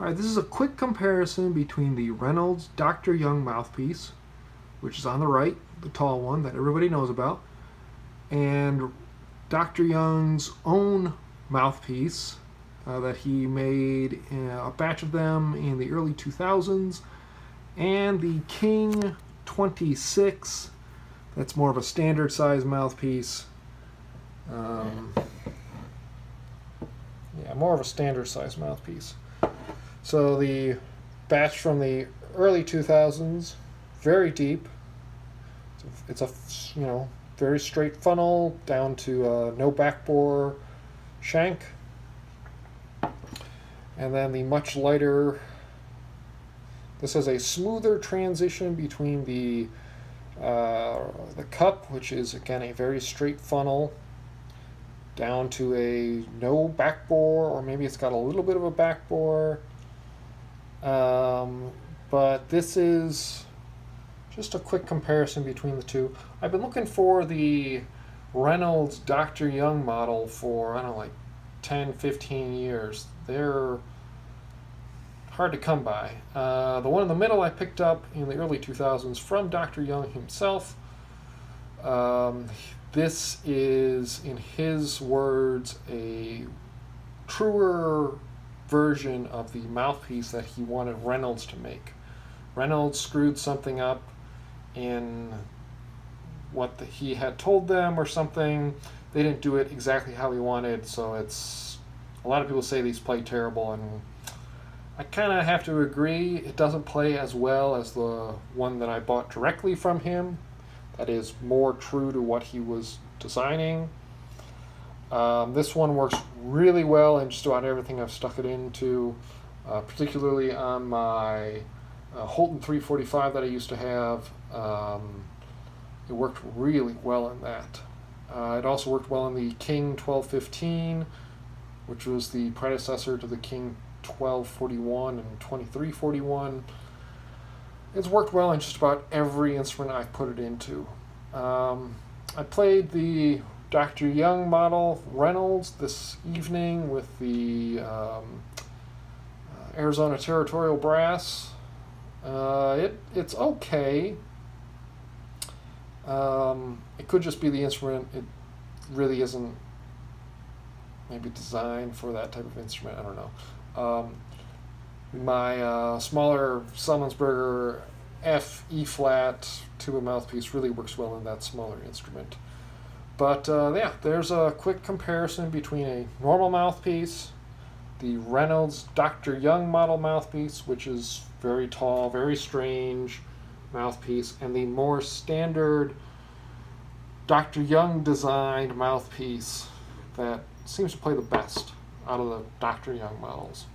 Alright, this is a quick comparison between the Reynolds Dr. Young mouthpiece, which is on the right, the tall one that everybody knows about, and Dr. Young's own mouthpiece that he made a batch of them in the early 2000s, and the King 26. That's more of a standard size mouthpiece. More of a standard size mouthpiece. So the batch from the early 2000s, very deep. It's a very straight funnel down to no backbore shank. And then the much lighter. This has a smoother transition between the cup, which is again a very straight funnel, down to a no backbore, or maybe it's got a little bit of a backbore. But this is just a quick comparison between the two. I've been looking for the Reynolds Dr. Young model for, I don't know, like 10, 15 years. They're hard to come by. The one in the middle I picked up in the early 2000s from Dr. Young himself. This is, in his words, a truer version of the mouthpiece that he wanted Reynolds to make. Reynolds screwed something up in what he had told them or something. They didn't do it exactly how he wanted, so it's, a lot of people say these play terrible, and I kind of have to agree. It doesn't play as well as the one that I bought directly from him. That is more true to what he was designing. This one works really well in just about everything I've stuck it into, particularly on my Holton 345 that I used to have. It worked really well in that. It also worked well in the King 1215, which was the predecessor to the King 1241 and 2341. It's worked well in just about every instrument I've put it into. I played the Dr. Young model Reynolds this evening with the Arizona Territorial Brass. It's okay. It could just be the instrument. It really isn't maybe designed for that type of instrument. I don't know. My smaller Summonsberger F E flat tuba mouthpiece really works well in that smaller instrument. But there's a quick comparison between a normal mouthpiece, the Reynolds Dr. Young model mouthpiece, which is very tall, very strange mouthpiece, and the more standard Dr. Young designed mouthpiece that seems to play the best out of the Dr. Young models.